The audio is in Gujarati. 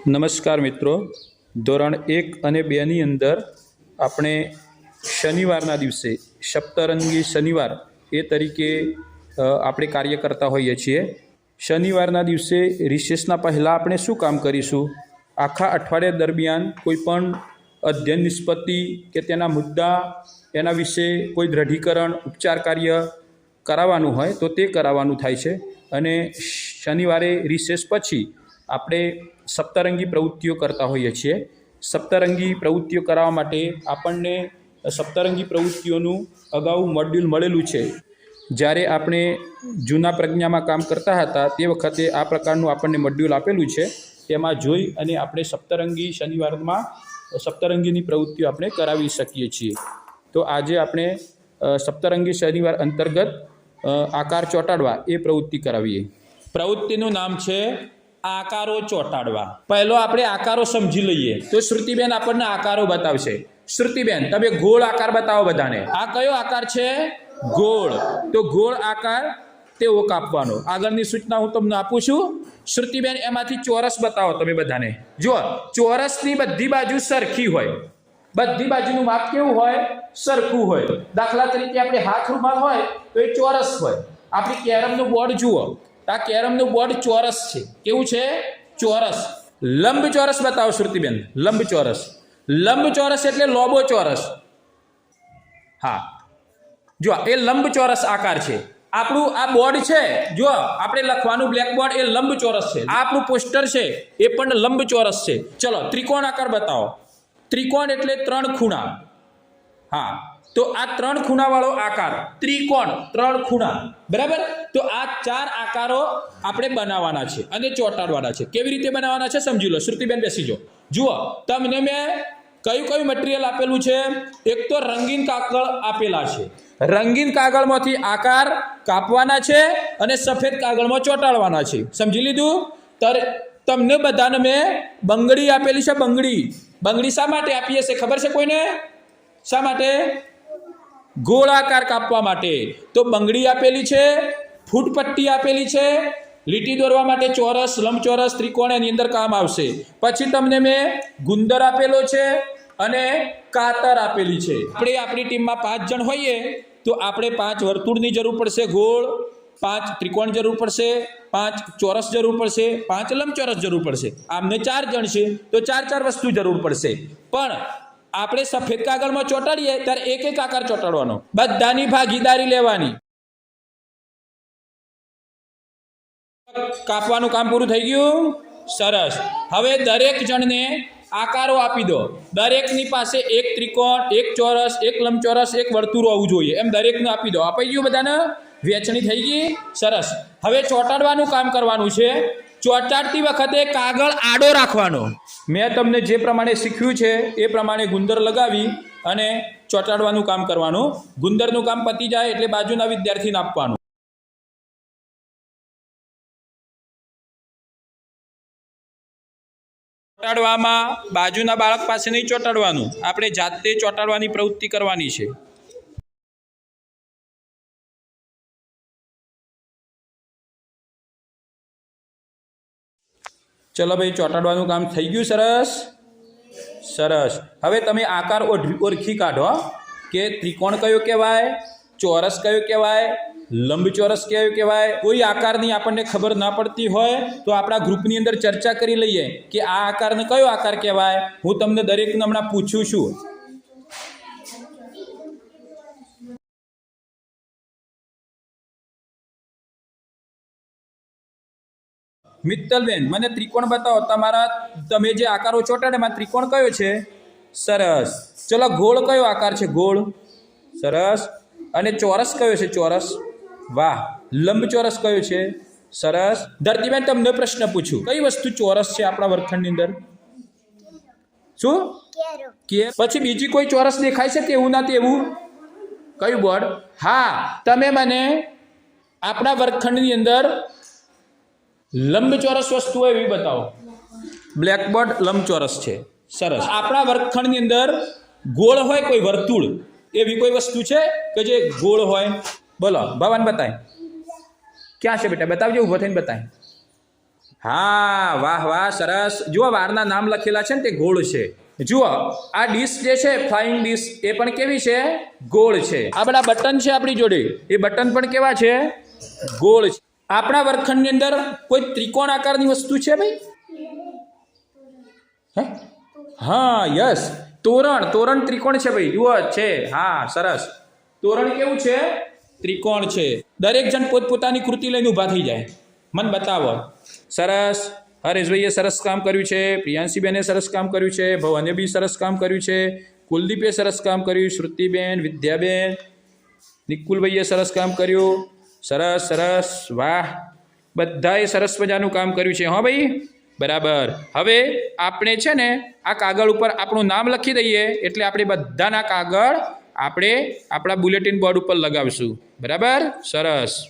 નમસ્કાર મિત્રો, ધોરણ 1 અને 2ની અંદર આપણે શનિવારના દિવસે સપ્તરંગી શનિવાર એ તરીકે આપણે કાર્ય કરતા હોઈએ છીએ। શનિવારના દિવસે રિસેસના પહેલાં આપણે શું કામ કરીશું? આખા અઠવાડિયા દરમિયાન કોઈ પણ અધ્યયન નિષ્પત્તિ કે તેના મુદ્દા એના વિશે કોઈ દ્રઢીકરણ ઉપચાર કાર્ય કરાવવાનું હોય તો તે કરાવવાનું થાય છે। અને શનિવારે રિસેસ પછી આપણે સપ્તરંગી પ્રવૃત્તિઓ કરતા હોઈએ છીએ। સપ્તરંગી પ્રવૃત્તિઓ કરાવવા માટે આપણને સપ્તરંગી પ્રવૃત્તિઓનું અગાઉ મોડ્યુલ મળેલું છે। જ્યારે આપણે જૂના પ્રજ્ઞામાં કામ કરતા હતા તે વખતે આ પ્રકારનું આપણને મોડ્યુલ આપેલું છે। તેમાં જોઈ અને આપણે સપ્તરંગી શનિવારમાં સપ્તરંગીની પ્રવૃત્તિઓ આપણે કરાવી શકીએ છીએ। તો આજે આપણે સપ્તરંગી શનિવાર અંતર્ગત આકાર ચોંટાડવા એ પ્રવૃત્તિ કરાવીએ। પ્રવૃત્તિનું નામ છે આકારો ચોંટાડવા। પહેલો આપણે આકારો સમજી લઈએ તો શ્રુતિબેન આપણને આકારો બતાવશે। શ્રુતિબેન, તમે ગોળ આકાર બતાવો બધાને। આ કયો આકાર છે? ગોળ। તો ગોળ આકાર તેવો કાપવાનો। આગળની સૂચના હું તમને આપું છું। શ્રુતિબેન, એમાંથી ચોરસ બતાવો તમે બધાને। જો ચોરસની બધી બાજુ સરખી હોય, બધી બાજુનું માપ કેવું હોય? સરખું હોય। દાખલા તરીકે આપણે હાથ રૂમાલ હોય તો એ ચોરસ હોય। આપણી કેરમનું બોર્ડ જુઓ, આ કેરમનું બોર્ડ ચોરસ છે। કેવું છે? ચોરસ। લંબ ચોરસ બતાવો શ્રુતિબેન। લંબ ચોરસ, લંબ ચોરસ એટલે લોબો ચોરસ। હા, જો એ લંબ ચોરસ આકાર છે। આપણું આ બોર્ડ છે, જો આપણે લખવાનું બ્લેક બોર્ડ એ લંબ ચોરસ છે। આ આપણું પોસ્ટર છે એ પણ લંબ ચોરસ છે। ચલો ત્રિકોણ આકાર બતાવો। ત્રિકોણ એટલે 3 ખૂણા। હા, તો આ 3 ખૂણાવાળો આકાર ત્રિકોણ, 3 ખૂણા, બરાબર। તો આ 4 આકારો આપણે બનાવવાના છે અને ચોંટાડવાના છે। કેવી રીતે બનાવવાના છે સમજી લો। શ્રુતિબેન બેસી જાઓ। જુઓ, તમને મેં કયું મટીરિયલ આપેલું છે? એક તો રંગીન કાગળ આપેલા છે। રંગીન કાગળમાંથી આકાર કાપવાના છે અને સફેદ કાગળમાં ચોંટાડવાના છે। સમજી લીધું? તમને બધાને મેં બંગડી આપેલી છે। બંગડી શા માટે આપીએ છે ખબર છે કોઈને? શા માટે? ગોળાકાર કાપવા માટે। તો બંગડી આપેલી છે, ફૂટપટ્ટી આપેલી છે, લીટી દોરવા માટે ચોરસ, લંબચોરસ, ત્રિકોણ એની અંદર કામ આવશે। પછી તમને મેં ગુંદર આપેલો છે અને કાતર આપેલી છે। આપણે આપણી ટીમમાં 5 જણ હોઈએ તો આપણે 5 વર્તુળની જરૂર પડશે ગોળ, 5 ત્રિકોણ જરૂર પડશે, 5 ચોરસ જરૂર પડશે, 5 લંબચોરસ જરૂર પડશે। આમને 4 જણ છે તો 4 વસ્તુ જરૂર પડશે। પણ આપણે સફેદ કાગળમાં ચોંટાડીએ ત્યારે એક આકાર ચોંટાડવાનો, બધાની ભાગીદારી લેવાની। કાપવાનું કામ પૂરું થઈ ગયું? સરસ। હવે દરેક જણને આકારો આપી દો। દરેકની પાસે એક ત્રિકોણ, એક ચોરસ, એક લંબચોરસ, એક વર્તુળ હોવું જોઈએ, એમ દરેકને આપી દો। અપાઈ ગયું બધાને? વહેંચણી થઈ ગઈ? સરસ। હવે ચોંટાડવાનું કામ કરવાનું છે। ચોંટાડતી વખતે કાગળ આડો રાખવાનો। મેં તમને જે પ્રમાણે શીખ્યું છે એ પ્રમાણે ગુંદર લગાવી અને ચોંટાડવાનું કામ કરવાનું। ગુંદરનું કામ પતી જાય એટલે બાજુના વિદ્યાર્થીને આપવાનું। ચોંટાડવામાં બાજુના બાળક પાસે નહીં ચોંટાડવાનું, આપણે જાતે ચોંટાડવાની પ્રવૃત્તિ કરવાની છે। ચલો ભાઈ, ચોંટાડવાનું કામ થઈ ગયું? સરસ। હવે તમે આકાર ઓળખી કાઢો કે ત્રિકોણ કયો કહેવાય, ચોરસ કયો કહેવાય, લંબચોરસ કયો કહેવાય। કોઈ આકારની આપણને ખબર ના પડતી હોય તો આપણા ગ્રુપની અંદર ચર્ચા કરી લઈએ કે આ આકારને કયો આકાર કહેવાય। હું તમને દરેકને હમણાં પૂછું છું। મિત્તલબેન, મને ત્રિકોણ બતાવો। તમે જે આકારો ચોંટાડે એમાં ત્રિકોણ કયો છે? સરસ। ચલો ગોળ કયો આકાર છે? ગોળ। સરસ। અને ચોરસ કયો છે? ચોરસ। વાહ। લંબચોરસ કયો છે? સરસ। ધરતીબેન, તમને પ્રશ્ન પૂછું, કઈ વસ્તુ ચોરસ છે આપણા વર્ગખંડની અંદર? શું? પછી બીજી કોઈ ચોરસ દેખાય છે કે એવું ના તેવું? કયું બોર્ડ? હા, તમે મને આપણા વર્ગખંડની અંદર લંબચોરસ વસ્તુ હોય એવી બતાવો। બ્લેકબોર્ડ લંબચોરસ છે। સરસ। આપણા વર્ગખંડની અંદર ગોળ હોય કોઈ વર્તુળ એવી કોઈ વસ્તુ છે કે જે ગોળ હોય? બોલો, ભવાન બતાય। ક્યાં છે બેટા? બતાવજો, ઊભો થઈને બતાય। હા, વાહ વાહ, સરસ. જુઓ વારના નામ લખેલા છે ને તે ગોળ છે. જુઓ આ ડીશ જે છે ફ્લાઇંગ ડીશ એ પણ કેવી છે? ગોળ છે. આ બધા બટન છે આપણી જોડે, એ બટન પણ કેવા છે? ગોળ છે. આપણા વર્ગખંડની અંદર કોઈ ત્રિકોણ આકારની વસ્તુ છે ભાઈ? હે? હા, યસ, તોરણ. તોરણ ત્રિકોણ છે ભાઈ, જુઓ છે. હા, સરસ. તોરણ કેવું છે? ત્રિકોણ છે. દરેક જણ પોતપોતાની કૃતિ લઈને ઊભા થઈ જાય, મને બતાવો. સરસ. હરેશભાઈએ સરસ કામ કર્યું છે, પ્રિયાંશીબેને સરસ કામ કર્યું છે, ભવને બી સરસ કામ કર્યું છે, કુલદીપે સરસ કામ કર્યું, શ્રુતિબેન, વિદ્યાબેન, નિકુલભાઈએ સરસ કામ કર્યું. સરસ સરસ, વાહ. બધાએ સરસ મજાનું કામ કર્યું છે. હા ભાઈ, બરાબર. હવે આપણે છે ને આ કાગળ ઉપર આપણું નામ લખી દઈએ, એટલે આપણે બધાના કાગળ આપણે આપણા બુલેટિન બોર્ડ ઉપર લગાવશું. બરાબર, સરસ.